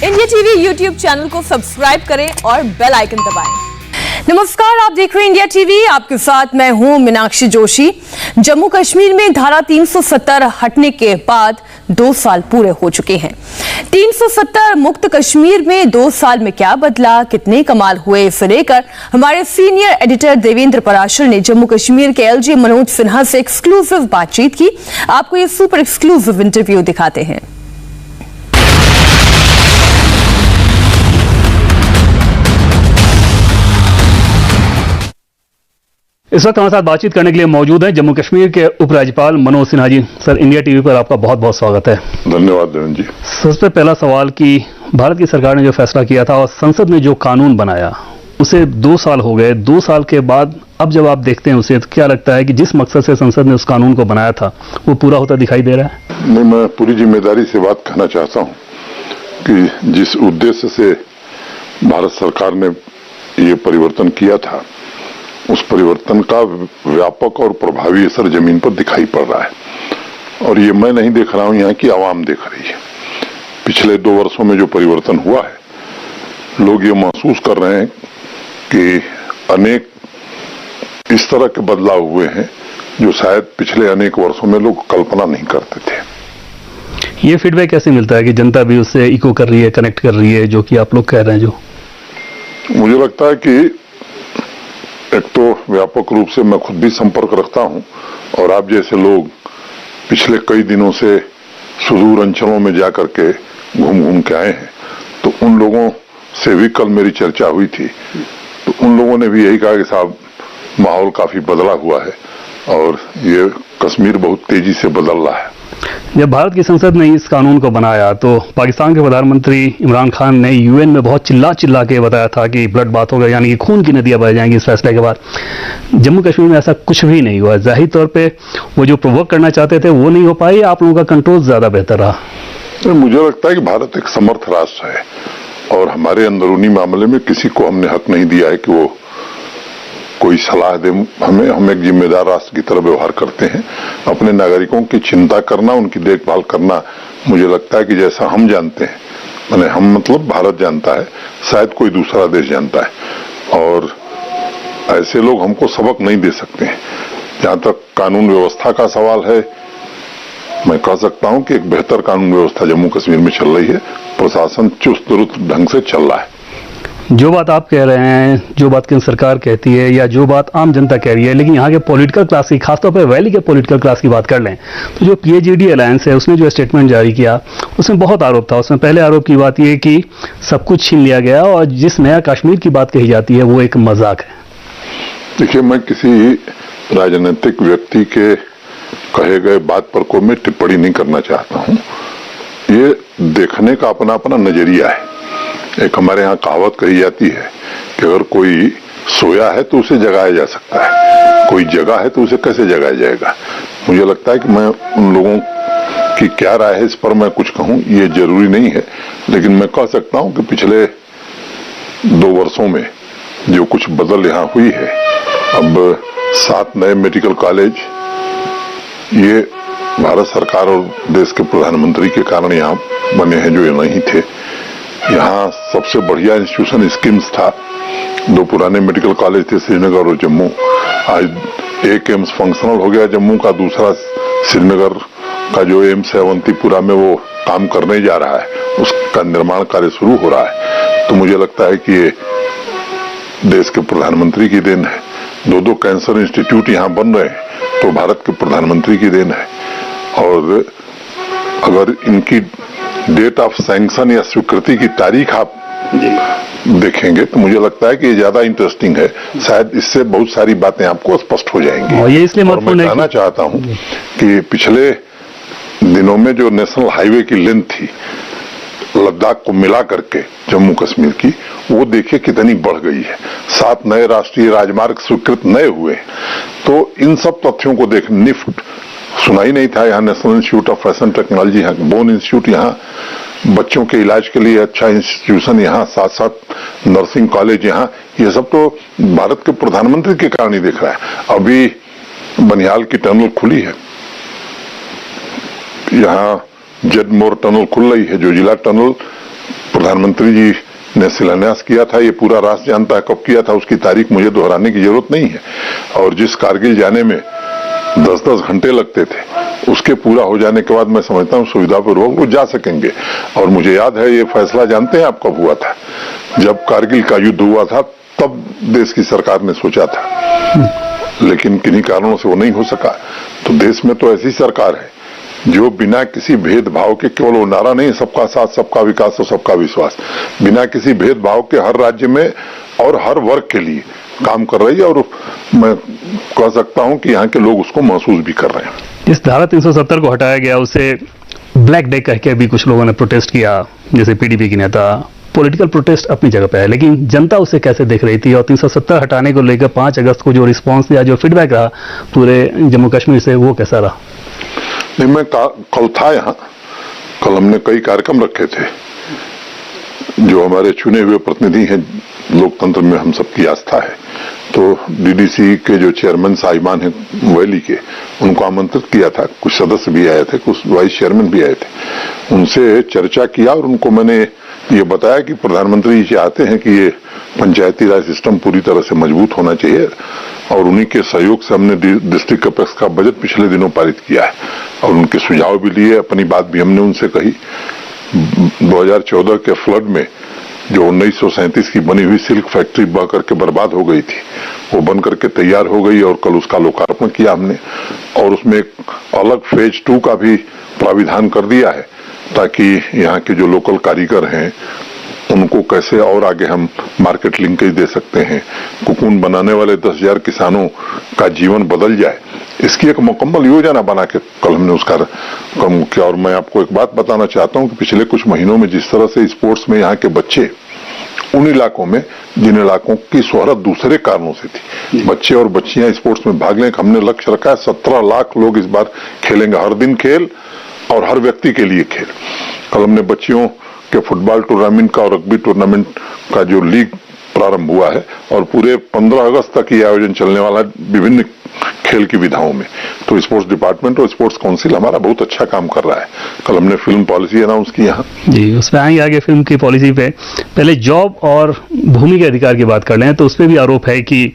India TV YouTube channel को subscribe करें और बेल आइकन दबाएं। नमस्कार, आप देख रहे हैं इंडिया टीवी। आपके साथ मैं हूं मीनाक्षी जोशी। जम्मू कश्मीर में धारा 370 हटने के बाद 2 साल पूरे हो चुके हैं। 370 मुक्त कश्मीर में 2 साल में क्या बदला, कितने कमाल हुए, इसे लेकर हमारे सीनियर एडिटर देवेंद्र पराशर ने जम्मू कश्मीर के एलजी मनोज सिन्हा से एक्सक्लूसिव बातचीत की। आपको ये सुपर एक्सक्लूसिव इंटरव्यू दिखाते हैं। इस वक्त हमारे साथ बातचीत करने के लिए मौजूद हैं जम्मू कश्मीर के उपराज्यपाल Manoj Sinha ji. Sir, India TV पर आपका बहुत बहुत स्वागत है। धन्यवाद देवेंद्र जी। सबसे पहला सवाल कि भारत की सरकार ने जो फैसला किया था और संसद ने जो कानून बनाया उसे 2 साल हो गए। 2 साल के बाद अब जब आप देखते हैं उसे, तो क्या लगता है कि जिस मकसद से संसद ने उस कानून को बनाया था वो पूरा होता दिखाई दे रहा है? नहीं, मैं पूरी जिम्मेदारी से बात कहना चाहता हूँ कि जिस उद्देश्य से भारत सरकार ने ये परिवर्तन किया था उस परिवर्तन का व्यापक और प्रभावी असर जमीन पर दिखाई पड़ रहा है। और ये मैं नहीं देख रहा हूं, यहाँ की आवाम देख रही है। पिछले 2 वर्षों में जो परिवर्तन हुआ है, लोग ये महसूस कर रहे हैं कि अनेक इस तरह के बदलाव हुए हैं जो शायद पिछले अनेक वर्षों में लोग कल्पना नहीं करते थे। ये फीडबैक कैसे मिलता है कि जनता भी उससे इको कर रही है, कनेक्ट कर रही है, जो कि आप लोग कह रहे हैं? जो मुझे लगता है कि एक तो व्यापक रूप से मैं खुद भी संपर्क रखता हूं और आप जैसे लोग पिछले कई दिनों से सुदूर अंचलों में जाकर के घूम के आए हैं, तो उन लोगों से भी कल मेरी चर्चा हुई थी। तो उन लोगों ने भी यही कहा कि साहब माहौल काफी बदला हुआ है और ये कश्मीर बहुत तेजी से बदल रहा है। जब भारत की संसद ने इस कानून को बनाया तो पाकिस्तान के प्रधानमंत्री इमरान खान ने यूएन में बहुत चिल्ला के बताया था कि ब्लड बात होगा, यानी कि खून की नदियां बह जाएंगी इस फैसले के बाद। जम्मू कश्मीर में ऐसा कुछ भी नहीं हुआ। जाहिर तौर पे वो जो प्रोवोक करना चाहते थे वो नहीं हो पाई। आप लोगों का कंट्रोल ज्यादा बेहतर रहा। मुझे लगता है कि भारत एक समर्थ राष्ट्र है और हमारे अंदरूनी मामले में किसी को हमने हक नहीं दिया है कि वो कोई सलाह दे हमें। हम एक जिम्मेदार राष्ट्र की तरह व्यवहार करते हैं। अपने नागरिकों की चिंता करना, उनकी देखभाल करना, मुझे लगता है कि जैसा हम जानते हैं, माने हम मतलब भारत जानता है, शायद कोई दूसरा देश जानता है। और ऐसे लोग हमको सबक नहीं दे सकते हैं। जहां तक कानून व्यवस्था का सवाल है, मैं कह सकता हूं कि एक बेहतर कानून व्यवस्था जम्मू कश्मीर में चल रही है। प्रशासन चुस्त दुरुस्त ढंग से चल रहा है। जो बात आप कह रहे हैं, जो बात केंद्र सरकार कहती है या जो बात आम जनता कह रही है, लेकिन यहाँ के पॉलिटिकल क्लास की, खासतौर पर वैली के पॉलिटिकल क्लास की बात कर लें तो जो पीएचडी अलायंस है उसने जो स्टेटमेंट जारी किया उसमें बहुत आरोप था। उसमें पहले आरोप की बात यह कि सब कुछ छीन लिया गया और जिस नया कश्मीर की बात कही जाती है वो एक मजाक है। देखिए, मैं किसी राजनीतिक व्यक्ति के कहे गए बात पर को मैं टिप्पणी नहीं करना चाहता हूँ। ये देखने का अपना अपना नजरिया है। एक हमारे यहाँ कहावत कही जाती है कि अगर कोई सोया है तो उसे जगाया जा सकता है, कोई जगा है तो उसे कैसे जगाया जाएगा। मुझे लगता है कि मैं उन लोगों की क्या राय है इस पर मैं कुछ कहूँ ये जरूरी नहीं है, लेकिन मैं कह सकता हूँ कि पिछले 2 वर्षों में जो कुछ बदल यहाँ हुई है, अब 7 नए मेडिकल कॉलेज ये भारत सरकार और देश के प्रधानमंत्री के कारण यहाँ बने हैं जो ये नहीं थे। यहाँ सबसे बढ़िया इंस्टीट्यूशन स्किम्स था। 2 पुराने मेडिकल कॉलेज थे, श्रीनगर और जम्मू। आज एक एम्स फंक्शनल हो गया जम्मू का, दूसरा श्रीनगर का जो एम्स है अवंतीपुरा में वो काम करने जा रहा है, उसका निर्माण कार्य शुरू हो रहा है। तो मुझे लगता है कि ये देश के प्रधानमंत्री की देन है। 2 कैंसर इंस्टीट्यूट यहाँ बन रहे हैं तो भारत के प्रधानमंत्री की देन है। और अगर इनकी डेट ऑफ सैंक्शन या स्वीकृति की तारीख आप देखेंगे तो मुझे लगता है कि ये ज्यादा इंटरेस्टिंग है। शायद इससे बहुत सारी बातें आपको स्पष्ट हो जाएंगी। और ये इसलिए मैं कहना चाहता हूं कि पिछले दिनों में जो नेशनल हाईवे की लेंथ थी लद्दाख को मिला करके जम्मू कश्मीर की, वो देखिए कितनी बढ़ गई है। 7 नए राष्ट्रीय राजमार्ग स्वीकृत नए हुए। तो इन सब तथ्यों को देख निफ्ट सुना ही नहीं था। यहाँ national institute of fashion technology, यहाँ बोन इंस्टीट्यूट, यहाँ बच्चों के इलाज के लिए अच्छा इंस्टीट्यूशन, यहाँ साथ नर्सिंग कॉलेज, यहाँ ये सब तो भारत के प्रधानमंत्री के कारण ही दिख रहा है। अभी बनिहाल की टनल खुली है, यहाँ जडमोर टनल खुल रही है, जो जिला टनल प्रधानमंत्री जी ने शिलान्यास किया था, ये पूरा राष्ट्र जानता है कब किया था, उसकी तारीख मुझे दोहराने की जरूरत नहीं है। और जिस कारगिल जाने में 10-10 घंटे लगते थे, उसके पूरा हो जाने के बाद मैं समझता हूँ सुविधापूर्वक वो जा सकेंगे। और मुझे याद है ये फैसला जानते हैं आप कब हुआ था? जब कारगिल का युद्ध हुआ था तब देश की सरकार ने सोचा था, लेकिन किन्हीं कारणों से वो नहीं हो सका। तो देश में तो ऐसी सरकार है जो बिना किसी भेदभाव के, केवल वो नारा नहीं, सबका साथ सबका विकास और सबका विश्वास, बिना किसी भेदभाव के हर राज्य में और हर वर्ग के लिए काम कर रही है। और मैं कह सकता हूं कि यहाँ के लोग उसको महसूस भी कर रहे हैं। इस धारा 370 को हटाया गया, उसे ब्लैक डे कह के भी कुछ लोगों ने प्रोटेस्ट किया, जैसे पीडीपी की नेता। पॉलिटिकल प्रोटेस्ट अपनी जगह पे है, लेकिन जनता उसे कैसे देख रही थी? और 370 हटाने को लेकर 5 अगस्त को जो रिस्पांस दिया, जो फीडबैक रहा पूरे जम्मू कश्मीर से, वो कैसा रहा? नहीं, मैं कल था यहाँ, कल हमने कई कार्यक्रम रखे थे। जो हमारे चुने हुए प्रतिनिधि हैं, लोकतंत्र में हम सबकी आस्था है, तो डीडीसी के जो चेयरमैन साहिबान हैं वैली के, उनको आमंत्रित किया था। कुछ सदस्य भी आए थे, कुछ वाइस चेयरमैन भी आए थे। उनसे चर्चा किया और उनको मैंने ये बताया कि प्रधानमंत्री जी चाहते हैं कि ये पंचायती राज सिस्टम पूरी तरह से मजबूत होना चाहिए, और उन्हीं के सहयोग से हमने डिस्ट्रिक्ट अपेक्स का बजट पिछले दिनों पारित किया है। और उनके सुझाव भी लिए, अपनी बात भी हमने उनसे कही। 2014 के फ्लड में जो 1937 की बनी हुई सिल्क फैक्ट्री बह करके बर्बाद हो गई थी, वो बन करके तैयार हो गई और कल उसका लोकार्पण किया हमने। और उसमें एक अलग फेज 2 का भी प्राविधान कर दिया है, ताकि यहाँ के जो लोकल कारीगर हैं उनको कैसे और आगे हम मार्केट लिंकेज दे सकते हैं, कुकून बनाने वाले 10,000 किसानों का जीवन बदल जाए, इसकी एक मुकम्मल योजना बना के कल हमने उसका काम किया। और मैं आपको एक बात बताना चाहता हूं कि पिछले कुछ महीनों में जिस तरह से स्पोर्ट्स में यहाँ के बच्चे, उन इलाकों में जिन इलाकों की शोहरत दूसरे कारणों से थी, बच्चे और बच्चियां स्पोर्ट्स में भाग लें, हमने लक्ष्य रखा है 17 लाख लोग इस बार खेलेंगे, हर दिन खेल और हर व्यक्ति के लिए खेल। कल हमने बच्चियों के फुटबॉल टूर्नामेंट का और रग्बी टूर्नामेंट का जो लीग प्रारंभ हुआ है, और पूरे 15 अगस्त तक ये आयोजन चलने वाला है विभिन्न खेल की विधाओं में। तो स्पोर्ट्स डिपार्टमेंट और स्पोर्ट्स काउंसिल हमारा बहुत अच्छा काम कर रहा है। कल हमने फिल्म पॉलिसी अनाउंस की यहाँ जी, उसमें आएंगे आगे फिल्म की पॉलिसी पे। पहले जॉब और भूमि के अधिकार की बात कर लें, तो उस पर भी आरोप है कि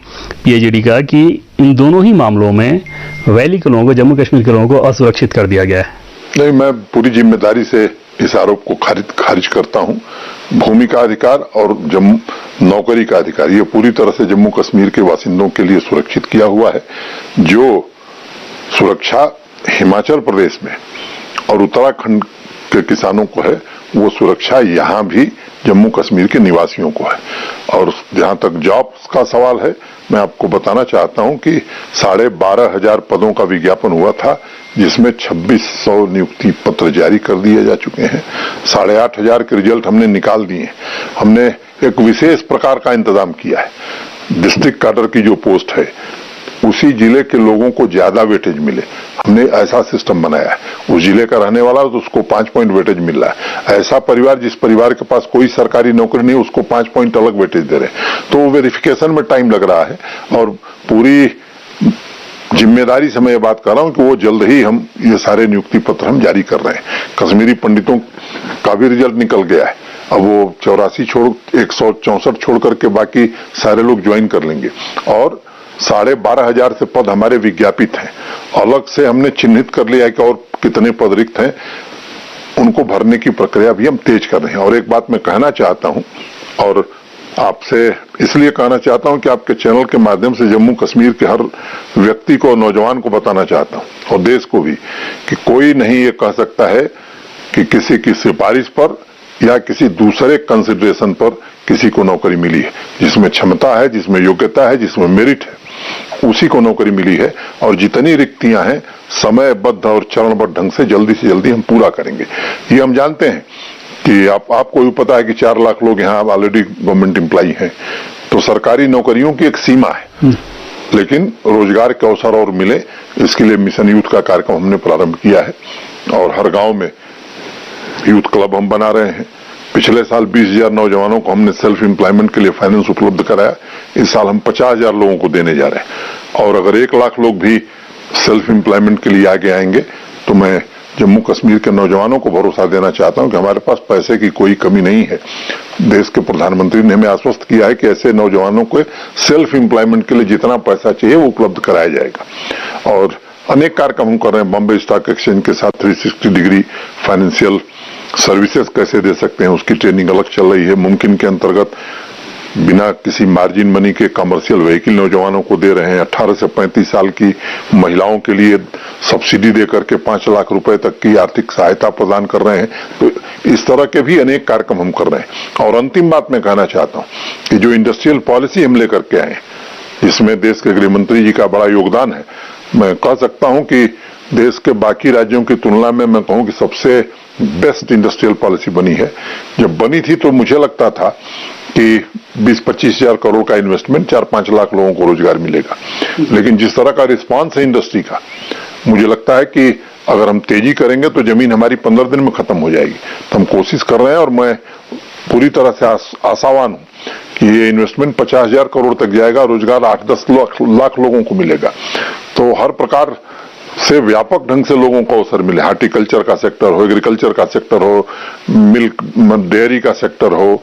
पीएचडी का कि इन दोनों ही मामलों में वैली के लोगों को, जम्मू कश्मीर के लोगों को असुरक्षित कर दिया गया है। नहीं, मैं पूरी जिम्मेदारी से इस आरोप को खारिज करता हूं। भूमि का अधिकार और नौकरी का अधिकार, ये पूरी तरह से जम्मू कश्मीर के बासिंदों के लिए सुरक्षित किया हुआ है। जो सुरक्षा हिमाचल प्रदेश में और उत्तराखंड के किसानों को है, वो सुरक्षा यहाँ भी जम्मू कश्मीर के निवासियों को है। और जहां तक जॉब्स का सवाल है, मैं आपको बताना चाहता हूं कि 12,500 पदों का विज्ञापन हुआ था, जिसमें 2600 नियुक्ति पत्र जारी कर दिए जा चुके हैं। 8,500 के रिजल्ट हमने निकाल दिए। हमने एक विशेष प्रकार का इंतजाम किया है। डिस्ट्रिक्ट कैडर की जो पोस्ट है, उसी जिले के लोगों को ज्यादा वेटेज मिले, हमने ऐसा सिस्टम बनाया है। उस जिले का रहने वाला तो उसको 5 पॉइंट वेटेज मिल रहा है। ऐसा परिवार जिस परिवार के पास कोई सरकारी नौकरी नहीं, उसको 5 पॉइंट अलग वेटेज दे रहे हैं। तो वेरिफिकेशन में टाइम लग रहा है, और पूरी जिम्मेदारी से मैं ये बात कर रहा हूं कि वो जल्द ही हम ये सारे नियुक्ति पत्र हम जारी कर रहे हैं। कश्मीरी पंडितों का भी रिजल्ट निकल गया है। अब वो 84 छोड़ 164 छोड़ करके बाकी सारे लोग ज्वाइन कर लेंगे। और 12,500 से पद हमारे विज्ञापित हैं। अलग से हमने चिन्हित कर लिया है कि और कितने पद रिक्त हैं, उनको भरने की प्रक्रिया भी हम तेज कर रहे हैं। और एक बात मैं कहना चाहता हूं, और आपसे इसलिए कहना चाहता हूं कि आपके चैनल के माध्यम से जम्मू कश्मीर के हर व्यक्ति को, नौजवान को बताना चाहता हूं, और देश को भी, कि कोई नहीं ये कह सकता है कि किसी की सिफारिश पर या किसी दूसरे कंसिडरेशन पर किसी को नौकरी मिली है। जिसमें क्षमता है, जिसमें योग्यता है, जिसमें मेरिट है, उसी को नौकरी मिली है। और जितनी रिक्तियां हैं, समयबद्ध और चरणबद्ध ढंग से जल्दी हम पूरा करेंगे। ये हम जानते हैं कि आपको भी पता है कि 4 लाख लोग यहाँ ऑलरेडी गवर्नमेंट एम्प्लॉई हैं। तो सरकारी नौकरियों की एक सीमा है, लेकिन रोजगार के अवसर और मिले, इसके लिए मिशन यूथ का कार्यक्रम हमने प्रारंभ किया है। और हर गांव में यूथ क्लब हम बना रहे हैं। पिछले साल 20,000 नौजवानों को हमने सेल्फ एम्प्लॉयमेंट के लिए फाइनेंस उपलब्ध कराया। इस साल हम 50,000 लोगों को देने जा रहे हैं। और अगर 1 लाख लोग भी सेल्फ एम्प्लॉयमेंट के लिए आगे आएंगे, तो मैं जम्मू कश्मीर के नौजवानों को भरोसा देना चाहता हूं कि हमारे पास पैसे की कोई कमी नहीं है। देश के प्रधानमंत्री ने हमें आश्वस्त किया है कि ऐसे नौजवानों को सेल्फ एम्प्लॉयमेंट के लिए जितना पैसा चाहिए वो उपलब्ध कराया जाएगा। और अनेक कार्यक्रम हम कर रहे हैं। बॉम्बे स्टॉक एक्सचेंज के साथ 360 डिग्री फाइनेंशियल सर्विसेज कैसे दे सकते हैं, उसकी ट्रेनिंग अलग चल रही है। मुमकिन के अंतर्गत बिना किसी मार्जिन मनी के कमर्शियल व्हीकल नौजवानों को दे रहे हैं। 18 से 35 साल की महिलाओं के लिए सब्सिडी देकर के 5 लाख रुपए तक की आर्थिक सहायता प्रदान कर रहे हैं। तो इस तरह के भी अनेक कार्यक्रम हम कर रहे हैं। और अंतिम बात मैं कहना चाहता हूं कि जो इंडस्ट्रियल पॉलिसी हम लेकर के आए, इसमें देश के गृह मंत्री जी का बड़ा योगदान है। मैं कह सकता हूं कि देश के बाकी राज्यों की तुलना में मैं कहूं कि सबसे बेस्ट इंडस्ट्रियल पॉलिसी बनी है। जब बनी थी तो मुझे लगता था कि 20-25 हजार करोड़ का इन्वेस्टमेंट 4-5 लाख लोगों को रोजगार मिलेगा, लेकिन जिस तरह का रिस्पांस है इंडस्ट्री का, मुझे लगता है कि अगर हम तेजी करेंगे तो जमीन हमारी 15 दिन में खत्म हो जाएगी। तो हम कोशिश कर रहे हैं और मैं पूरी तरह से आशावान हूं कि ये इन्वेस्टमेंट 50,000 करोड़ तक जाएगा, रोजगार 8-10 लाख लोगों को मिलेगा। तो हर प्रकार से व्यापक ढंग से लोगों को अवसर मिले। हार्टिकल्चर का सेक्टर हो, एग्रीकल्चर का सेक्टर हो, मिल्क डेयरी का सेक्टर हो,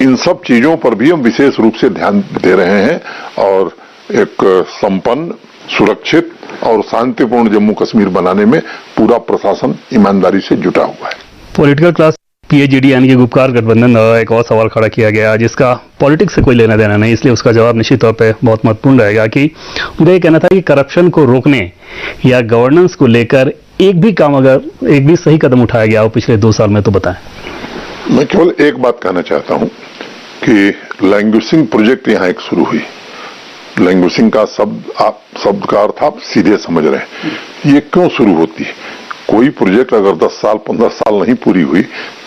इन सब चीजों पर भी हम विशेष रूप से ध्यान दे रहे हैं। और एक संपन्न, सुरक्षित और शांतिपूर्ण जम्मू कश्मीर बनाने में पूरा प्रशासन ईमानदारी से जुटा हुआ है। पॉलिटिकल क्लास पीएचडी यानी कि गुपकार गठबंधन द्वारा एक और सवाल खड़ा किया गया जिसका पॉलिटिक्स से कोई लेना देना नहीं, इसलिए उसका जवाब निश्चित तौर पे बहुत महत्वपूर्ण रहेगा कि उनका ये कहना था कि करप्शन को रोकने या गवर्नेंस को लेकर एक भी सही कदम उठाया गया हो पिछले 2 साल में, तो बताएं। मैं केवल एक बात कहना चाहता हूं कि लैंग्वेजिंग प्रोजेक्ट यहां एक शुरू हुई। लैंग्वेजिंग का शब्द का अर्थ आप सीधे समझ रहे हैं। ये क्यों शुरू होती है? कोई प्रोजेक्ट अगर 10 साल 15 साल नहीं पूरी हुई,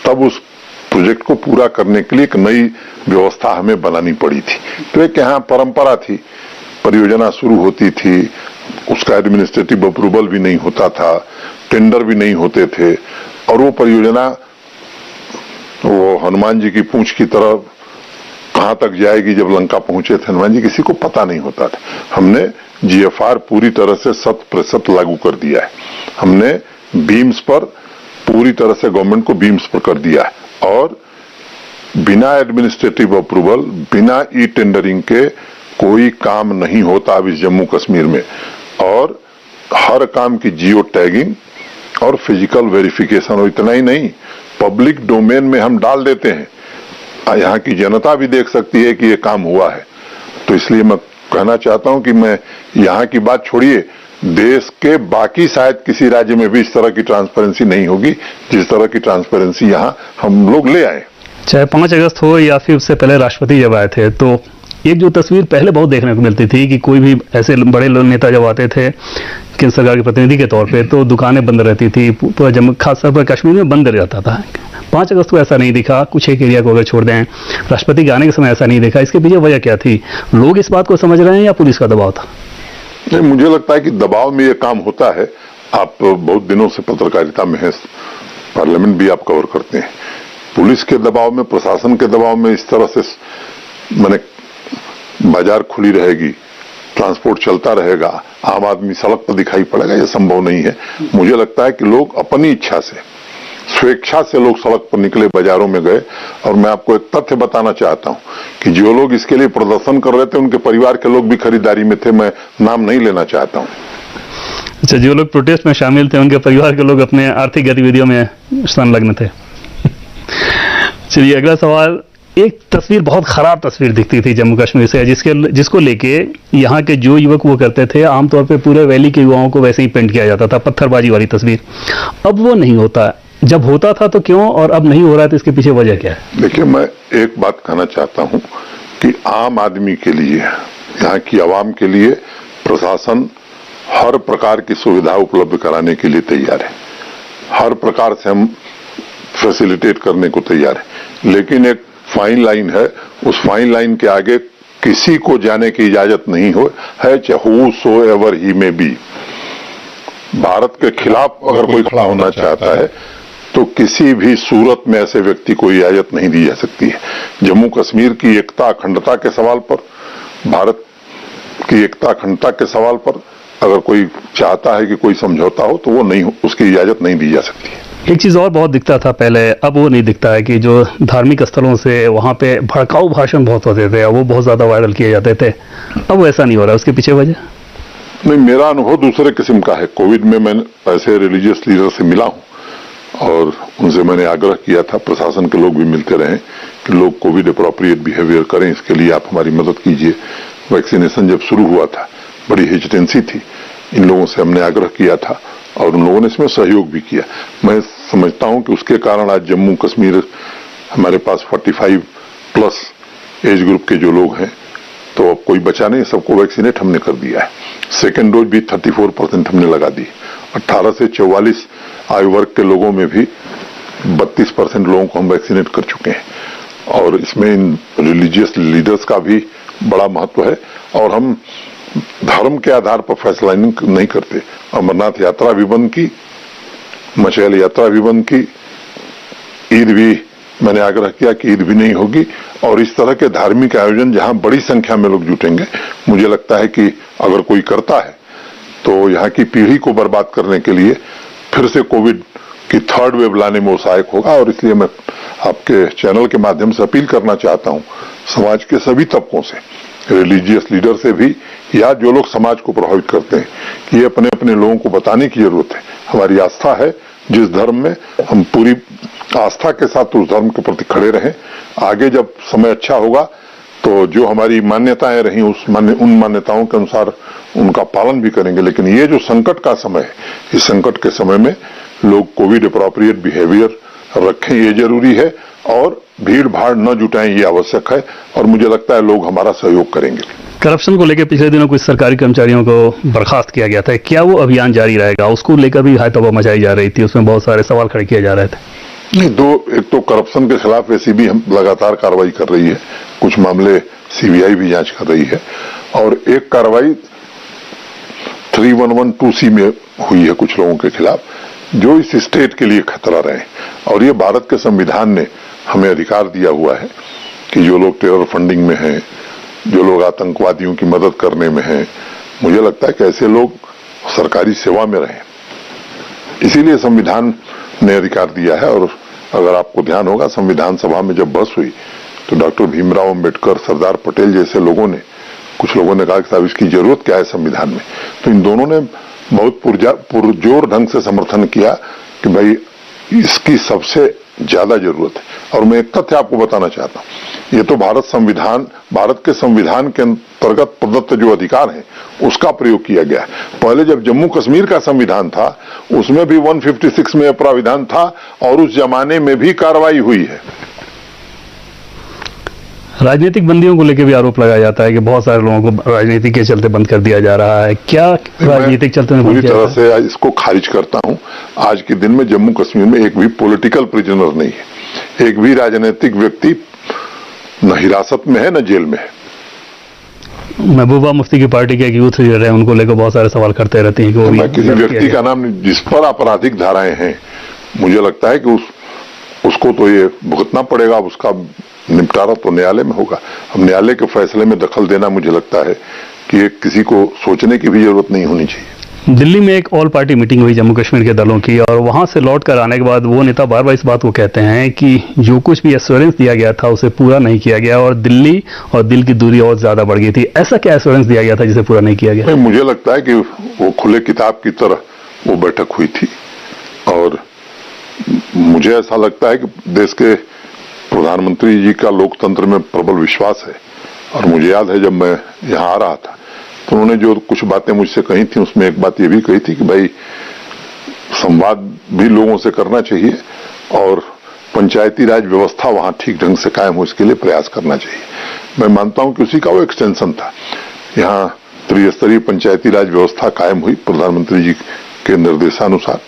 तब उस प्रोजेक्ट को पूरा करने के लिए एक नई व्यवस्था हमें बनानी पड़ी थी। तो एक यहाँ परंपरा थी, परियोजना शुरू होती थी, उसका एडमिनिस्ट्रेटिव अप्रूवल भी नहीं होता था, टेंडर भी नहीं होते थे, और वो परियोजना वो हनुमान जी की पूंछ की तरह कहां तक जाएगी। जब लंका पहुंचे थे हनुमान जी, किसी को पता नहीं होता था। हमने जीएफआर पूरी तरह से 100% लागू कर दिया है। हमने बीम्स पर पूरी तरह से गवर्नमेंट को बीम्स पर कर दिया है, और बिना एडमिनिस्ट्रेटिव अप्रूवल, बिना ई टेंडरिंग के कोई काम नहीं होता अब इस जम्मू कश्मीर में। और हर काम की जियो टैगिंग और फिजिकल वेरिफिकेशन, और इतना ही नहीं, पब्लिक डोमेन में हम डाल देते हैं, यहाँ की जनता भी देख सकती है कि ये काम हुआ है। तो इसलिए मैं कहना चाहता हूं कि मैं यहाँ की बात छोड़िए, देश के बाकी शायद किसी राज्य में भी इस तरह की ट्रांसपेरेंसी नहीं होगी जिस तरह की ट्रांसपेरेंसी यहाँ हम लोग ले आए। चाहे 5 अगस्त हो या फिर उससे पहले राष्ट्रपति जब आए थे, तो एक जो तस्वीर पहले बहुत देखने को मिलती थी कि कोई भी ऐसे बड़े नेता जब आते थे केंद्र सरकार के प्रतिनिधि के तौर पे, तो दुकानें बंद रहती थी, पूरा जम्मू खासतौर पर कश्मीर में बंद रह जाता था। 5 अगस्त को ऐसा नहीं दिखा, कुछ एक एरिया को अगर छोड़ दें, राष्ट्रपति के आने के समय ऐसा नहीं देखा। इसके पीछे वजह क्या थी? लोग इस बात को समझ रहे हैं या पुलिस का दबाव था? नहीं, मुझे लगता है कि दबाव में ये काम होता है। आप बहुत दिनों से पत्रकारिता में हैं, पार्लियामेंट भी आप कवर करते हैं। पुलिस के दबाव में, प्रशासन के दबाव में इस तरह से मैंने बाजार खुली रहेगी, ट्रांसपोर्ट चलता रहेगा, आम आदमी सड़क पर दिखाई पड़ेगा, यह संभव नहीं है। मुझे लगता है कि लोग अपनी इच्छा से, स्वेच्छा से लोग सड़क पर निकले, बाजारों में गए। और मैं आपको एक तथ्य बताना चाहता हूं कि जो लोग इसके लिए प्रदर्शन कर रहे थे, उनके परिवार के लोग भी खरीदारी में थे। मैं नाम नहीं लेना चाहता हूं। अच्छा, जो लोग प्रोटेस्ट में शामिल थे उनके परिवार के लोग अपने आर्थिक गतिविधियों में संलग्न थे। चलिए अगला सवाल। एक तस्वीर, बहुत खराब तस्वीर दिखती थी जम्मू कश्मीर से, जिसको लेके यहाँ के जो युवक वो करते थे, आमतौर पे पूरे वैली के युवाओं को वैसे ही पेंट किया जाता था, पत्थरबाजी वाली तस्वीर। अब वो नहीं होता, जब होता था तो क्यों, और अब नहीं हो रहा है तो इसके पीछे वजह क्या है? देखिए, मैं एक बात कहना चाहता हूं कि आम आदमी के लिए, यहाँ की आवाम के लिए प्रशासन हर प्रकार की सुविधा उपलब्ध कराने के लिए तैयार है। हर प्रकार से हम फैसिलिटेट करने को तैयार है, लेकिन एक फाइन लाइन है। उस फाइन लाइन के आगे किसी को जाने की इजाजत नहीं है, चाहे whosoever he may be। Bharat के खिलाफ अगर कोई खड़ा होना चाहता है तो किसी भी सूरत में ऐसे व्यक्ति को इजाजत नहीं दी जा सकती है। जम्मू कश्मीर की एकता अखंडता के सवाल पर, भारत की एकता अखंडता के सवाल पर अगर कोई चाहता है कि कोई समझौता हो तो वो नहीं, उसकी इजाजत नहीं दी जा सकती है। एक चीज और बहुत दिखता था पहले, अब वो नहीं दिखता है कि जो धार्मिक स्थलों से वहां पे भड़काऊ भाषण बहुत होते थे, वो बहुत ज्यादा वायरल किए जाते थे, अब वैसा नहीं हो रहा। उसके पीछे वजह? नहीं, मेरा अनुभव दूसरे किस्म का है। कोविड में मैं ऐसे रिलीजियस लीडर से मिला हूं और उनसे मैंने आग्रह किया था, प्रशासन के लोग भी मिलते रहे, कि लोग कोविड अप्रोप्रिएट बिहेवियर करें, इसके लिए आप हमारी मदद कीजिए। वैक्सीनेशन जब शुरू हुआ था बड़ी हेजिटेंसी थी, इन लोगों से हमने आग्रह किया था और उन लोगों ने इसमें सहयोग भी किया। मैं समझता हूं कि उसके कारण आज जम्मू कश्मीर हमारे पास 45 प्लस एज ग्रुप के जो लोग हैं, तो अब कोई बचा नहीं, सबको वैक्सीनेट हमने कर दिया है। सेकेंड डोज भी 34% हमने लगा दी। 18 से 44 आयु वर्ग के लोगों में भी 32% लोगों को हम वैक्सीनेट कर चुके हैं और इसमें इन रिलीजियस लीडर्स का भी बड़ा महत्व है। और हम धर्म के आधार पर फैसला नहीं करते। अमरनाथ यात्रा भी बंद की, मचैल यात्रा भी बंद की, ईद भी मैंने आग्रह किया कि ईद भी नहीं होगी। और इस तरह के धार्मिक आयोजन जहां बड़ी संख्या में लोग जुटेंगे, मुझे लगता है कि अगर कोई करता है तो यहाँ की पीढ़ी को बर्बाद करने के लिए फिर से कोविड की थर्ड वेव लाने में वो सहायक होगा। और इसलिए मैं आपके चैनल के माध्यम से अपील करना चाहता हूँ समाज के सभी तबकों से, रिलीजियस लीडर से भी, या जो लोग समाज को प्रभावित करते हैं, कि ये अपने अपने लोगों को बताने की जरूरत है। हमारी आस्था है जिस धर्म में, हम पूरी आस्था के साथ उस धर्म के प्रति खड़े रहें। आगे जब समय अच्छा होगा तो जो हमारी मान्यताएं रही उन मान्यताओं के अनुसार उनका पालन भी करेंगे। लेकिन ये जो संकट का समय है, इस संकट के समय में लोग कोविड अप्रोप्रिएट बिहेवियर रखें, ये जरूरी है, और भीड़ भाड़ न जुटाएं, ये आवश्यक है। और मुझे लगता है लोग हमारा सहयोग करेंगे। करप्शन को लेकर पिछले दिनों कुछ सरकारी कर्मचारियों को बर्खास्त किया गया था, क्या वो अभियान जारी रहेगा? उसको लेकर भी हाईतौबा मचाई जा रही थी, उसमें बहुत सारे सवाल खड़े किए जा रहे थे। नहीं, एक तो करप्शन के खिलाफ एसीबी हम लगातार कार्रवाई कर रही है, कुछ मामले सीबीआई भी जांच कर रही है, और एक कार्रवाई 3112C में हुई है कुछ लोगों के खिलाफ जो इस स्टेट के लिए खतरा रहे। और ये भारत के संविधान ने हमें अधिकार दिया हुआ है कि जो लोग टेरर फंडिंग में हैं, जो लोग आतंकवादियों की मदद करने में हैं, मुझे लगता है कि ऐसे लोग सरकारी सेवा में रहें। इसीलिए संविधान ने अधिकार दिया है। और अगर आपको ध्यान होगा, संविधान सभा में जब बहस हुई तो डॉक्टर भीमराव अंबेडकर, सरदार पटेल जैसे लोगों ने, कुछ लोगों ने कहा कि साहब इसकी जरूरत क्या है संविधान में, तो इन दोनों ने बहुत पुरजोर ढंग से समर्थन किया कि भाई इसकी सबसे ज्यादा जरूरत है। और मैं एक तथ्य आपको बताना चाहता हूं, ये तो भारत के संविधान के अंतर्गत प्रदत्त जो अधिकार है उसका प्रयोग किया गया है। पहले जब जम्मू कश्मीर का संविधान था उसमें भी 156 में प्राविधान था और उस जमाने में भी कार्रवाई हुई है। राजनीतिक बंदियों को लेकर भी आरोप लगाया जाता है कि बहुत सारे लोगों को राजनीति के चलते बंद कर दिया जा रहा है, क्या राजनीतिक चलते में पूरी तरह से इसको खारिज करता हूं। आज के दिन में जम्मू कश्मीर में एक भी पॉलिटिकल प्रिजनर नहीं है, एक भी राजनीतिक व्यक्ति न हिरासत में है न जेल में है। महबूबा मुफ्ती की पार्टी के एक यूथ लीडर है, उनको लेकर बहुत सारे सवाल करते रहते हैं कि वो किसी व्यक्ति का नाम जिस पर आपराधिक धाराएं हैं, मुझे लगता है कि उसको तो ये भुगतना पड़ेगा, उसका निपटारा तो न्यायालय में होगा। अब न्यायालय के फैसले में दखल देना मुझे लगता है कि किसी को सोचने की भी जरूरत नहीं होनी चाहिए। दिल्ली में एक ऑल पार्टी मीटिंग हुई जम्मू कश्मीर के दलों की, और वहां से लौट कर आने के बाद वो नेता बार बार इस बात को कहते हैं कि जो कुछ भी एश्योरेंस दिया गया था उसे पूरा नहीं किया गया और दिल्ली और दिल की दूरी और ज्यादा बढ़ गई थी। ऐसा क्या एश्योरेंस दिया गया था जिसे पूरा नहीं किया गया? मुझे लगता है कि वो खुले किताब की तरह वो बैठक हुई थी और मुझे ऐसा लगता है कि देश के प्रधानमंत्री जी का लोकतंत्र में प्रबल विश्वास है। और मुझे याद है जब मैं यहाँ आ रहा था तो उन्होंने जो कुछ बातें मुझसे कही थी उसमें एक बात ये भी कही थी कि भाई संवाद भी लोगों से करना चाहिए और पंचायती राज व्यवस्था वहां ठीक ढंग से कायम हो इसके लिए प्रयास करना चाहिए। मैं मानता हूं कि उसी का वो एक्सटेंशन था। यहाँ त्रिस्तरीय पंचायती राज व्यवस्था कायम हुई प्रधानमंत्री जी के निर्देशानुसार,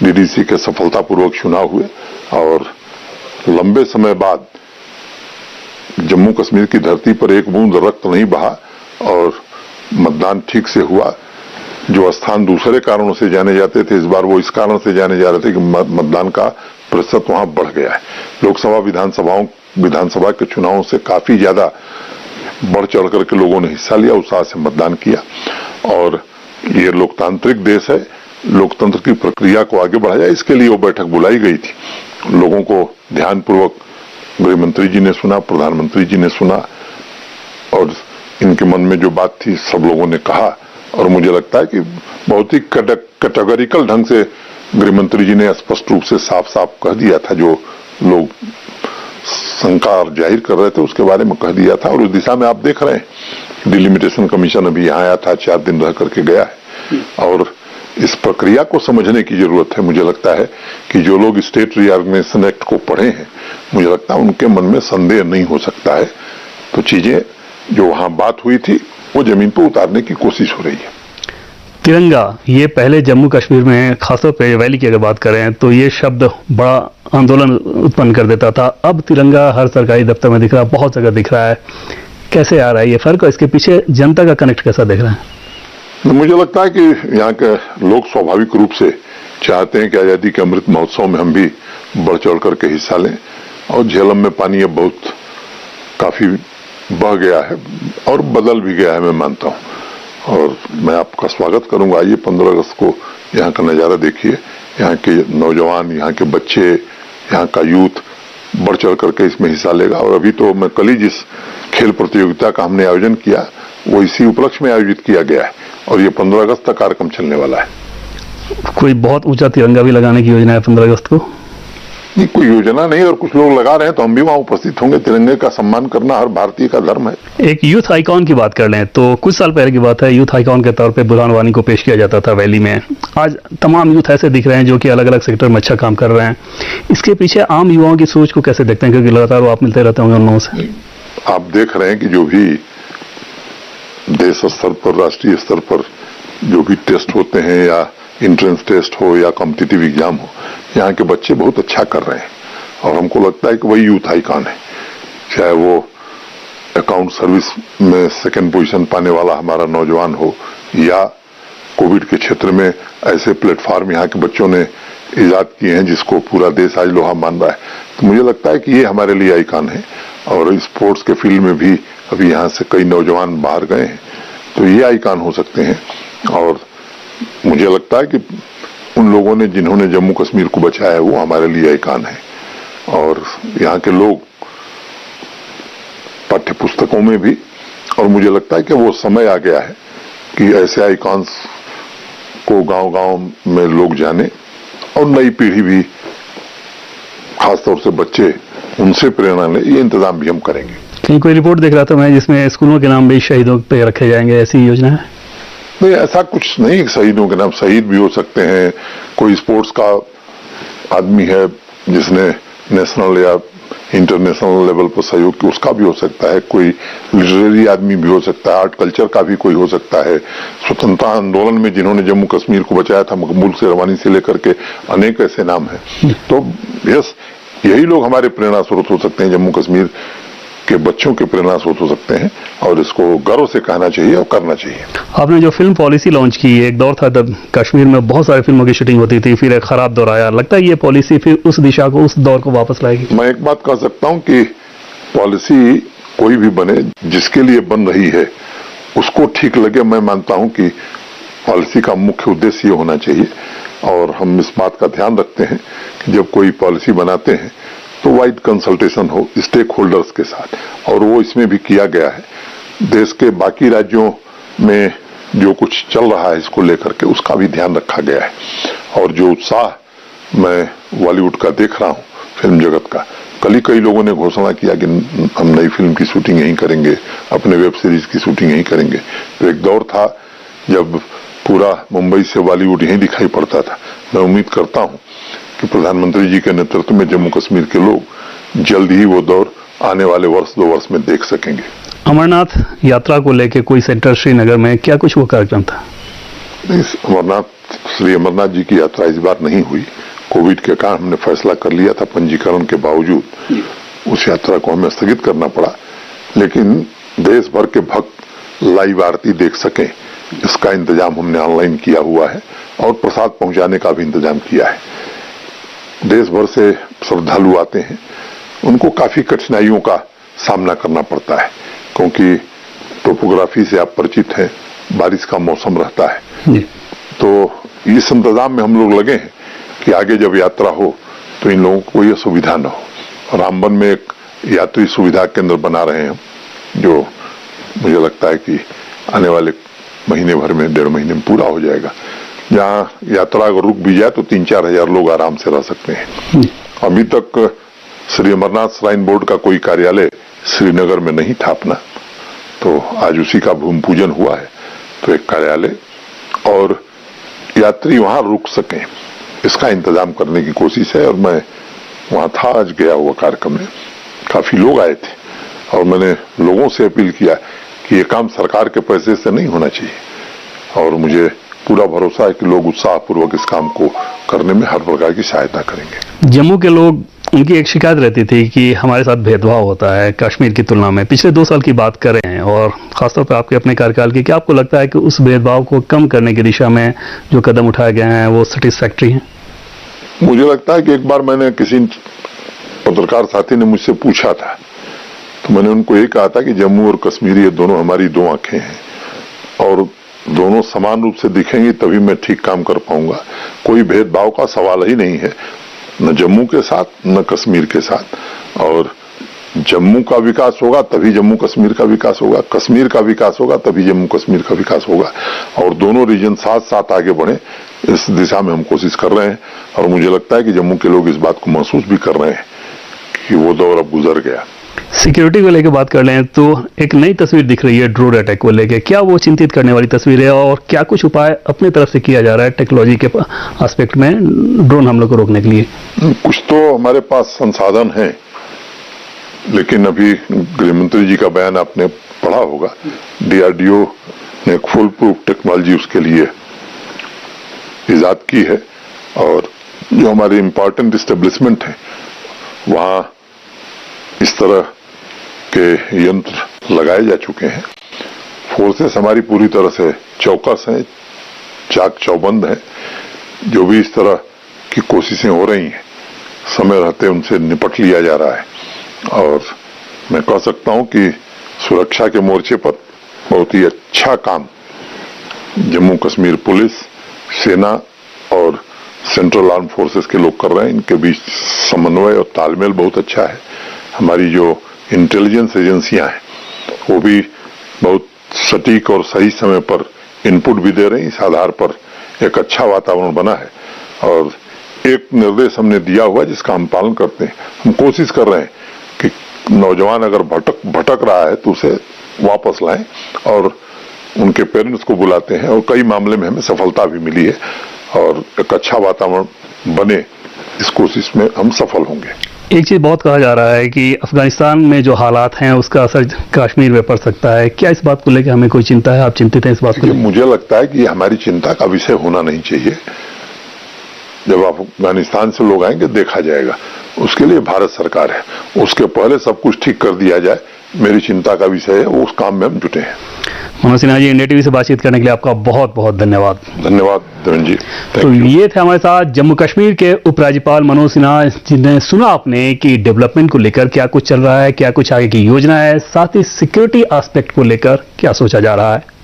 डीडीसी के सफलतापूर्वक चुनाव हुए और लंबे समय बाद जम्मू कश्मीर की धरती पर एक बूंद रक्त नहीं बहा और मतदान ठीक से हुआ। जो स्थान दूसरे कारणों से जाने जाते थे, इस बार वो इस कारण से जाने जा रहे थे कि मतदान का प्रतिशत वहां बढ़ गया है। लोकसभा विधानसभा के चुनावों से काफी ज्यादा बढ़ चढ़ करके लोगों ने हिस्सा लिया, उत्साह से मतदान किया और ये लोकतांत्रिक देश है, लोकतंत्र की प्रक्रिया को आगे बढ़ाया जाए, इसके लिए वो बैठक बुलाई गई थी। लोगों को ध्यानपूर्वक गृह मंत्री जी ने सुना, प्रधानमंत्री जी ने सुना और इनके मन में जो बात थी सब लोगों ने कहा। और मुझे लगता है कि बहुत ही कैटेगोरिकल ढंग से गृह मंत्री जी ने स्पष्ट रूप से साफ साफ कह दिया था, जो लोग शंका जाहिर कर रहे थे उसके बारे में कह दिया था। और उस दिशा में आप देख रहे हैं डिलिमिटेशन कमीशन अभी यहाँ आया था, 4 दिन रह करके गया है। और इस प्रक्रिया को समझने की जरूरत है। मुझे लगता है कि जो लोग स्टेट रीऑर्गेनाइजेशन एक्ट को पढ़े हैं, मुझे लगता है उनके मन में संदेह नहीं हो सकता है। तो चीजें जो वहां बात हुई थी वो जमीन पर उतारने की कोशिश हो रही है। तिरंगा, ये पहले जम्मू कश्मीर में खासतौर पे वैली की अगर बात करें तो ये शब्द बड़ा आंदोलन उत्पन्न कर देता था। अब तिरंगा हर सरकारी दफ्तर में दिख रहा है, बहुत जगह दिख रहा है। कैसे आ रहा है ये फर्क और इसके पीछे जनता का कनेक्ट कैसा दिख रहा है? मुझे लगता है कि यहाँ के लोग स्वाभाविक रूप से चाहते हैं कि आजादी के अमृत महोत्सव में हम भी बढ़ चढ़ करके हिस्सा लें। और झेलम में पानी अब बहुत काफी बह गया है और बदल भी गया है, मैं मानता हूँ। और मैं आपका स्वागत करूंगा। आइए 15 अगस्त को यहाँ का नजारा देखिए। यहाँ के नौजवान, यहाँ के बच्चे, यहाँ का यूथ बढ़ चढ़ करके इसमें हिस्सा लेगा। और अभी तो मैं कल ही जिस खेल प्रतियोगिता का हमने आयोजन किया वो इसी उपलक्ष्य में आयोजित किया गया है और ये 15 अगस्त तक कार्यक्रम चलने वाला है। कोई बहुत ऊंचा तिरंगा भी लगाने की योजना है 15 अगस्त को? नहीं, कोई योजना नहीं, और कुछ लोग लगा रहे हैं तो हम भी वहां उपस्थित होंगे। तिरंगे का सम्मान करना हर भारतीय का धर्म है। एक यूथ आइकॉन की बात कर लें तो कुछ साल पहले की बात है, यूथ आइकॉन के तौर पे बुरहान वानी को पेश किया जाता था वैली में। आज तमाम यूथ ऐसे दिख रहे हैं जो कि अलग अलग सेक्टर में अच्छा काम कर रहे हैं। इसके पीछे आम युवाओं की सोच को कैसे देखते हैं, क्योंकि लगातार वो आप मिलते रहते होंगे उन लोगों से? आप देख रहे हैं कि जो भी देश स्तर पर, राष्ट्रीय स्तर पर जो भी टेस्ट होते हैं, या इंट्रेंस टेस्ट हो या कॉम्पिटिटिव एग्जाम हो, यहाँ के बच्चे बहुत अच्छा कर रहे हैं। और हमको लगता है कि वही यूथ आइकॉन है। चाहे वो अकाउंट सर्विस में 2nd पोजीशन पाने वाला हमारा नौजवान हो, या कोविड के क्षेत्र में ऐसे प्लेटफॉर्म यहाँ के बच्चों ने इजाद किए हैं जिसको पूरा देश आज लोहा मान रहा है। तो मुझे लगता है कि ये हमारे लिए आइकॉन है। और स्पोर्ट्स के फील्ड में भी अभी यहाँ से कई नौजवान बाहर गए हैं, तो ये आइकॉन हो सकते हैं। और मुझे लगता है कि उन लोगों ने जिन्होंने जम्मू कश्मीर को बचाया है वो हमारे लिए आइकॉन है। और यहाँ के लोग पाठ्य पुस्तकों में भी, और मुझे लगता है कि वो समय आ गया है कि ऐसे आइकॉन्स को गांव-गांव में लोग जाने और नई पीढ़ी भी, खासतौर से बच्चे, उनसे प्रेरणा ले। ये इंतजाम भी हम करेंगे। कहीं कोई रिपोर्ट देख रहा था मैं जिसमें स्कूलों के नाम भी शहीदों पे रखे जाएंगे, ऐसी योजना है? नहीं, ऐसा कुछ नहीं। शहीदों के नाम शहीद भी हो सकते हैं। कोई स्पोर्ट्स का आदमी है जिसने नेशनल या इंटरनेशनल लेवल पर सहयोग किया, उसका भी हो सकता है। कोई लिटरेरी आदमी भी हो सकता है। आर्ट कल्चर का भी कोई हो सकता है। स्वतंत्रता आंदोलन में जिन्होंने जम्मू कश्मीर को बचाया था, मकबूल शेरवानी से लेकर के अनेक ऐसे नाम हैं। तो यस, यही लोग हमारे प्रेरणा स्रोत हो सकते हैं, जम्मू कश्मीर के बच्चों के प्रेरणा स्रोत हो सकते हैं। और इसको गर्व से कहना चाहिए और करना चाहिए। आपने जो फिल्म पॉलिसी लॉन्च की, एक दौर था तब कश्मीर में बहुत सारी फिल्मों की शूटिंग होती थी, फिर एक खराब दौर आया। लगता है ये पॉलिसी फिर उस दिशा को, उस दौर को वापस लाएगी? मैं एक बात कह सकता हूं कि पॉलिसी कोई भी बने, जिसके लिए बन रही है उसको ठीक लगे। मैं मानता हूं कि पॉलिसी का मुख्य उद्देश्य ये होना चाहिए। और हम इस बात का ध्यान रखते हैं कि जब कोई पॉलिसी बनाते हैं तो वाइड कंसल्टेशन हो स्टेक होल्डर्स के साथ, और वो इसमें भी किया गया है। देश के बाकी राज्यों में जो कुछ चल रहा है इसको लेकर के, उसका भी ध्यान रखा गया है। और जो उत्साह मैं बॉलीवुड का देख रहा हूँ, फिल्म जगत का, कल ही कई लोगों ने घोषणा किया कि हम नई फिल्म की शूटिंग यहीं करेंगे, अपने वेब सीरीज की शूटिंग यहीं करेंगे। तो एक दौर था जब पूरा मुंबई से बॉलीवुड यहीं दिखाई पड़ता था। मैं उम्मीद करता हूँ कि प्रधानमंत्री जी के नेतृत्व में जम्मू कश्मीर के लोग जल्द ही वो दौर आने वाले वर्ष 2 वर्ष में देख सकेंगे। अमरनाथ यात्रा को लेकर कोई सेंटर श्रीनगर में क्या कुछ वो कार्यक्रम था? नहीं, श्री अमरनाथ जी की यात्रा इस बार नहीं हुई। कोविड के कारण हमने फैसला कर लिया था, पंजीकरण के बावजूद उस यात्रा को हमें स्थगित करना पड़ा। लेकिन देश भर के भक्त लाइव आरती देख सकें, इसका इंतजाम हमने ऑनलाइन किया हुआ है और प्रसाद पहुंचाने का भी इंतजाम किया है। देश भर से श्रद्धालु आते हैं, उनको काफी कठिनाइयों का सामना करना पड़ता है, क्योंकि टोपोग्राफी से आप परिचित हैं, बारिश का मौसम रहता है, जी। तो इस इंतजाम में हम लोग लगे हैं कि आगे जब यात्रा हो तो इन लोगों को कोई असुविधा न हो। रामबन में एक यात्री सुविधा केंद्र बना रहे हैं हम, जो मुझे लगता है कि आने वाले महीने भर में, 1.5 महीने में पूरा हो जाएगा। जहाँ यात्रा अगर रुक भी जाए तो 3-4 हजार लोग आराम से रह सकते हैं। अभी तक श्री अमरनाथ श्राइन बोर्ड का कोई कार्यालय श्रीनगर में नहीं था अपना, तो आज उसी का भूमि पूजन हुआ है, तो एक कार्यालय और यात्री वहां रुक सकें इसका इंतजाम करने की कोशिश है। और मैं वहां था, आज गया हुआ कार्यक्रम में, काफी लोग आए थे और मैंने लोगों से अपील किया कि ये काम सरकार के पैसे से नहीं होना चाहिए, और मुझे पूरा भरोसा है कि लोग उत्साहपूर्वक इस काम को करने में हर प्रकार की सहायता करेंगे। जम्मू के लोग, उनकी एक शिकायत रहती थी कि हमारे साथ भेदभाव होता है कश्मीर की तुलना में। पिछले 2 साल की बात कर रहे हैं और खासतौर पर आपके अपने कार्यकाल की, क्या आपको लगता है कि उस भेदभाव को कम करने की दिशा में जो कदम उठाए गए हैं वो सेटिस्फैक्ट्री हैं? मुझे लगता है कि एक बार मैंने किसी पत्रकार साथी ने मुझसे पूछा था, तो मैंने उनको ये कहा था कि जम्मू और कश्मीर ये दोनों हमारी 2 आंखें हैं और दोनों समान रूप से दिखेंगी तभी मैं ठीक काम कर पाऊंगा। कोई भेदभाव का सवाल ही नहीं है, न जम्मू के साथ न कश्मीर के साथ। और जम्मू का विकास होगा तभी जम्मू कश्मीर का विकास होगा, कश्मीर का विकास होगा तभी जम्मू कश्मीर का विकास होगा, और दोनों रीजन साथ साथ आगे बढ़े इस दिशा में हम कोशिश कर रहे हैं। और मुझे लगता है कि जम्मू के लोग इस बात को महसूस भी कर रहे हैं कि वो दौर अब गुजर गया। सिक्योरिटी को लेकर बात कर लें तो एक नई तस्वीर दिख रही है ड्रोन अटैक को लेकर, क्या वो चिंतित करने वाली तस्वीर है और क्या कुछ उपाय अपनी तरफ से किया जा रहा है टेक्नोलॉजी के एस्पेक्ट में ड्रोन हमलों को रोकने के लिए? कुछ तो हमारे पास संसाधन हैं, लेकिन अभी गृह मंत्री जी का बयान आपने पढ़ा होगा, DRDO ने एक फुल प्रूफ टेक्नोलॉजी उसके लिए इजाद की है, और जो हमारे इम्पोर्टेंट इस्टेब्लिशमेंट हैं वहां इस तरह के यंत्र लगाए जा चुके हैं। फोर्सेस हमारी पूरी तरह से चौकस हैं, चाक चौबंद हैं। जो भी इस तरह की कोशिशें हो रही हैं समय रहते उनसे निपट लिया जा रहा है। और मैं कह सकता हूं कि सुरक्षा के मोर्चे पर बहुत ही अच्छा काम जम्मू कश्मीर पुलिस, सेना और सेंट्रल आर्म फोर्सेस के लोग कर रहे हैं। इनके बीच समन्वय और तालमेल बहुत अच्छा है। हमारी जो इंटेलिजेंस एजेंसियां हैं वो भी बहुत सटीक और सही समय पर इनपुट भी दे रही हैं। इस आधार पर एक अच्छा वातावरण बना है और एक निर्देश हमने दिया हुआ है जिसका हम पालन करते हैं। हम कोशिश कर रहे हैं कि नौजवान अगर भटक रहा है तो उसे वापस लाएं, और उनके पेरेंट्स को बुलाते हैं, और कई मामले में हमें सफलता भी मिली है और एक अच्छा वातावरण बने, इस कोशिश में हम सफल होंगे। एक चीज बहुत कहा जा रहा है कि अफगानिस्तान में जो हालात हैं उसका असर कश्मीर में पड़ सकता है, क्या इस बात को लेकर हमें कोई चिंता है? आप चिंतित हैं इस बात को लेकर? मुझे लगता है कि ये हमारी चिंता का विषय होना नहीं चाहिए। जब अफगानिस्तान से लोग आएंगे देखा जाएगा, उसके लिए भारत सरकार है, उसके पहले सब कुछ ठीक कर दिया जाए मेरी चिंता का विषय है, वो उस काम में हम जुटे हैं। मनोज सिन्हा जी, इंडिया टीवी से बातचीत करने के लिए आपका बहुत बहुत धन्यवाद। धन्यवाद देवेंद्र जी। तो ये थे हमारे साथ जम्मू कश्मीर के उपराज्यपाल मनोज सिन्हा, जिन्हें सुना आपने कि डेवलपमेंट को लेकर क्या कुछ चल रहा है, क्या कुछ आगे की योजना है, साथ ही सिक्योरिटी एस्पेक्ट को लेकर क्या सोचा जा रहा है।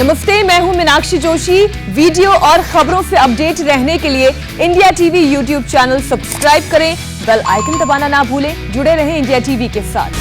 नमस्ते, मैं हूं मीनाक्षी जोशी। वीडियो और खबरों से अपडेट रहने के लिए India TV YouTube channel subscribe करें, बेल आइकन दबाना ना भूलें। जुड़े रहें इंडिया टीवी के साथ।